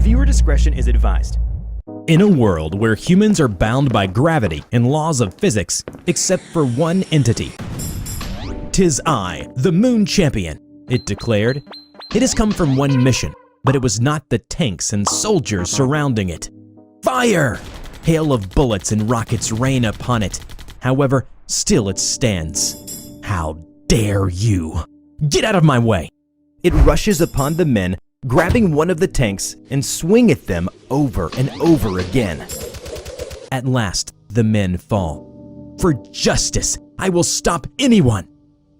Viewer discretion is advised. In a world where humans are bound by gravity and laws of physics, except for one entity. "'Tis I, the Moon Champion," it declared. It has come from one mission, but it was not the tanks and soldiers surrounding it. Fire! Hail of bullets and rockets rain upon it. However, still it stands. How dare you! Get out of my way! It rushes upon the men, grabbing one of the tanks and swing at them over and over again. At last, the men fall. For justice, I will stop anyone!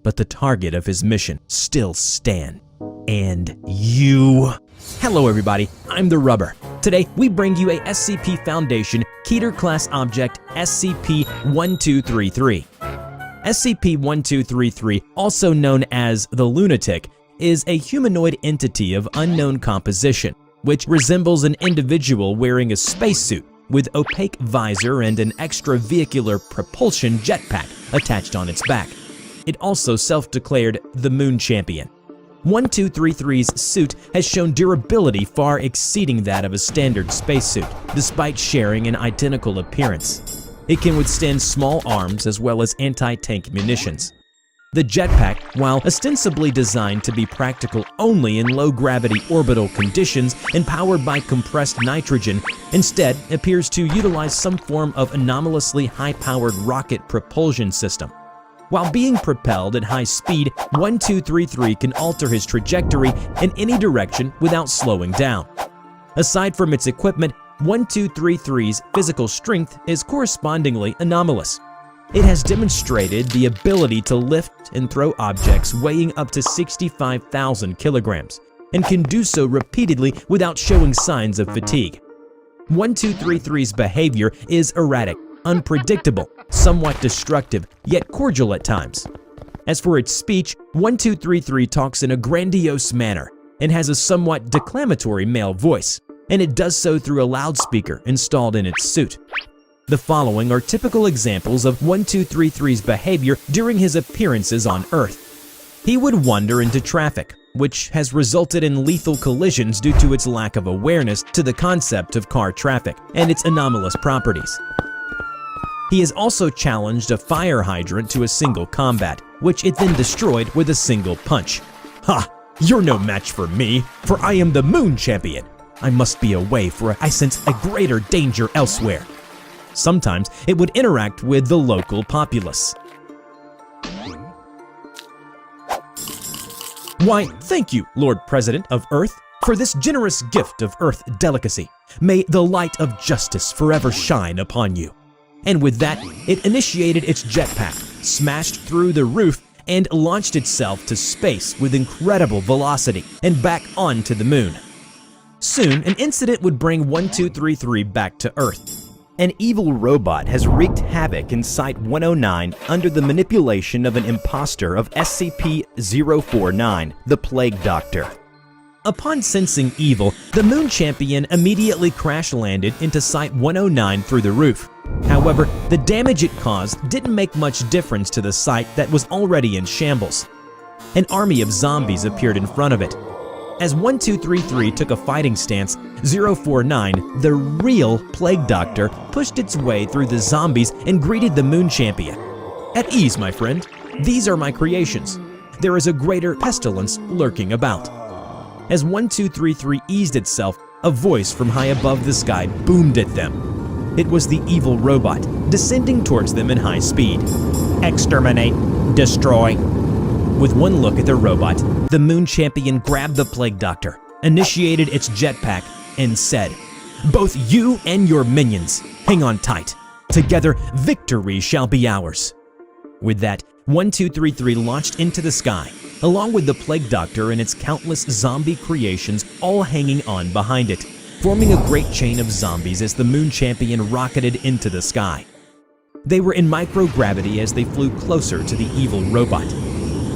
But the target of his mission still stands. And you. Hello everybody, I'm the Rubber. Today we bring you a SCP Foundation Keter class object SCP-1233. SCP-1233, also known as the Lunatic, is a humanoid entity of unknown composition, which resembles an individual wearing a spacesuit with opaque visor and an extravehicular propulsion jetpack attached on its back. It also self-declared the Moon Champion. 1233's suit has shown durability far exceeding that of a standard spacesuit, despite sharing an identical appearance. It can withstand small arms as well as anti-tank munitions. The jetpack, while ostensibly designed to be practical only in low-gravity orbital conditions and powered by compressed nitrogen, instead appears to utilize some form of anomalously high-powered rocket propulsion system. While being propelled at high speed, 1233 can alter his trajectory in any direction without slowing down. Aside from its equipment, 1233's physical strength is correspondingly anomalous. It has demonstrated the ability to lift and throw objects weighing up to 65,000 kilograms, and can do so repeatedly without showing signs of fatigue. 1233's behavior is erratic, unpredictable, somewhat destructive, yet cordial at times. As for its speech, 1233 talks in a grandiose manner and has a somewhat declamatory male voice, and it does so through a loudspeaker installed in its suit. The following are typical examples of 1233's behavior during his appearances on Earth. He would wander into traffic, which has resulted in lethal collisions due to its lack of awareness to the concept of car traffic and its anomalous properties. He has also challenged a fire hydrant to a single combat, which it then destroyed with a single punch. Ha! You're no match for me, for I am the Moon Champion. I must be away, for I sense a greater danger elsewhere. Sometimes it would interact with the local populace. Why, thank you, Lord President of Earth, for this generous gift of Earth delicacy. May the light of justice forever shine upon you. And with that, it initiated its jetpack, smashed through the roof, and launched itself to space with incredible velocity and back onto the moon. Soon, an incident would bring 1233 back to Earth. An evil robot has wreaked havoc in Site-109 under the manipulation of an imposter of SCP-049, the Plague Doctor. Upon sensing evil, the Moon Champion immediately crash-landed into Site-109 through the roof. However, the damage it caused didn't make much difference to the site that was already in shambles. An army of zombies appeared in front of it. As 1233 took a fighting stance, 049, the real Plague Doctor, pushed its way through the zombies and greeted the Moon Champion. At ease, my friend. These are my creations. There is a greater pestilence lurking about. As 1233 eased itself, a voice from high above the sky boomed at them. It was the evil robot, descending towards them in high speed. Exterminate, destroy. With one look at the robot, the Moon Champion grabbed the Plague Doctor, initiated its jetpack, and said, "Both you and your minions, hang on tight. Together, victory shall be ours." With that, 1233 launched into the sky, along with the Plague Doctor and its countless zombie creations all hanging on behind it, forming a great chain of zombies as the Moon Champion rocketed into the sky. They were in microgravity as they flew closer to the evil robot.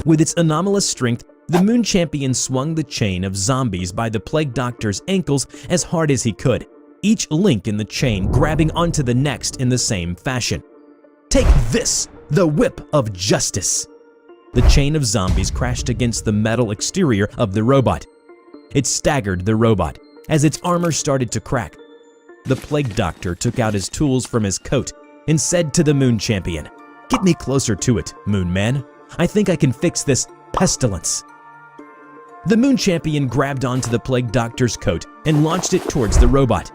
With its anomalous strength, the Moon Champion swung the chain of zombies by the Plague Doctor's ankles as hard as he could, each link in the chain grabbing onto the next in the same fashion. "Take this, the Whip of Justice!" The chain of zombies crashed against the metal exterior of the robot. It staggered the robot, as its armor started to crack. The plague doctor took out his tools from his coat and said to the Moon Champion, "Get me closer to it, Moon Man. I think I can fix this pestilence." The Moon Champion grabbed onto the plague doctor's coat and launched it towards the robot.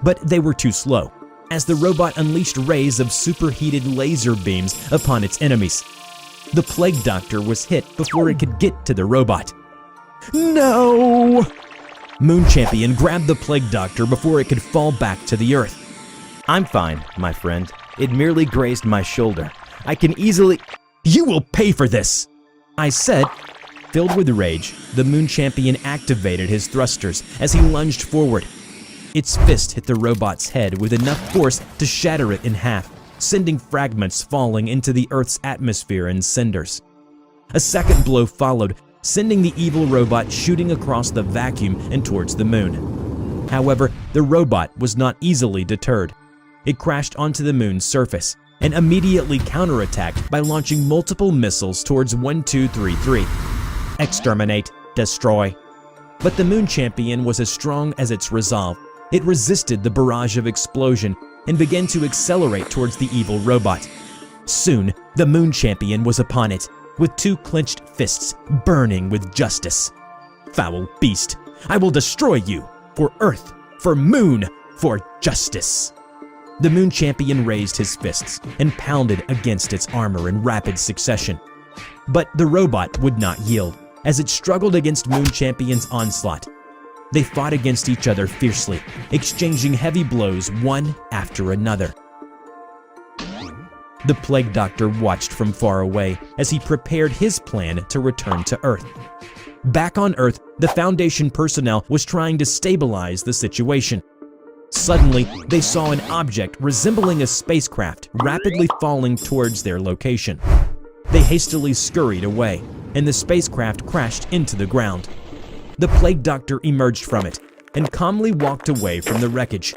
But they were too slow, as the robot unleashed rays of superheated laser beams upon its enemies. The plague doctor was hit before it could get to the robot. No! Moon Champion grabbed the plague doctor before it could fall back to the earth. I'm fine, my friend. It merely grazed my shoulder. I can easily— "You will pay for this!" I said. Filled with rage, the Moon Champion activated his thrusters as he lunged forward. Its fist hit the robot's head with enough force to shatter it in half, sending fragments falling into the Earth's atmosphere in cinders. A second blow followed, sending the evil robot shooting across the vacuum and towards the moon. However, the robot was not easily deterred. It crashed onto the moon's surface and immediately counterattacked by launching multiple missiles towards 1233. Exterminate, destroy. But the Moon Champion was as strong as its resolve. It resisted the barrage of explosion and began to accelerate towards the evil robot. Soon, the Moon Champion was upon it, with two clenched fists burning with justice. "Foul beast, I will destroy you, for Earth, for Moon, for justice." The Moon Champion raised his fists and pounded against its armor in rapid succession. But the robot would not yield, as it struggled against Moon Champion's onslaught. They fought against each other fiercely, exchanging heavy blows one after another. The plague doctor watched from far away as he prepared his plan to return to Earth. Back on Earth, the Foundation personnel was trying to stabilize the situation. Suddenly, they saw an object resembling a spacecraft rapidly falling towards their location. They hastily scurried away, and the spacecraft crashed into the ground. The plague doctor emerged from it and calmly walked away from the wreckage.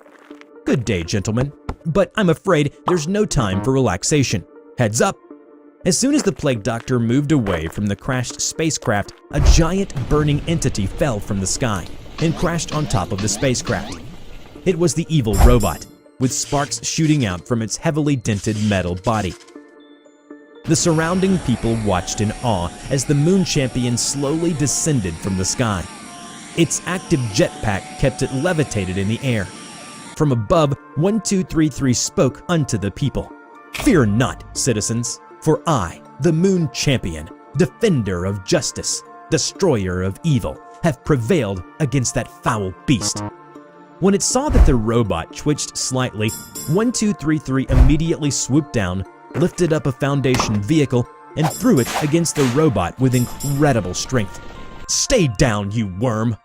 "Good day, gentlemen, but I'm afraid there's no time for relaxation. Heads up!" As soon as the plague doctor moved away from the crashed spacecraft, a giant burning entity fell from the sky and crashed on top of the spacecraft. It was the evil robot, with sparks shooting out from its heavily dented metal body. The surrounding people watched in awe as the Moon Champion slowly descended from the sky. Its active jetpack kept it levitated in the air. From above, 1233 spoke unto the people. "Fear not, citizens, for I, the Moon Champion, defender of justice, destroyer of evil, have prevailed against that foul beast." When it saw that the robot twitched slightly, 1233 immediately swooped down, lifted up a Foundation vehicle, and threw it against the robot with incredible strength. "Stay down, you worm!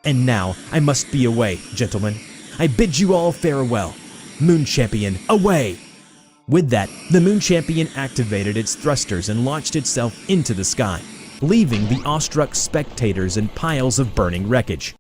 And now I must be away, gentlemen. I bid you all farewell. Moon Champion, away!" With that, the Moon Champion activated its thrusters and launched itself into the sky, leaving the awestruck spectators in piles of burning wreckage.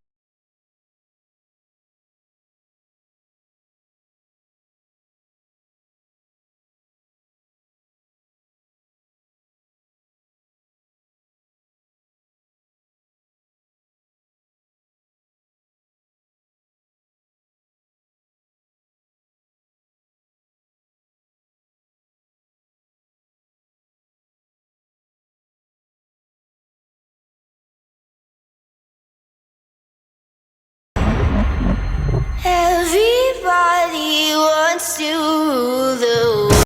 Everybody wants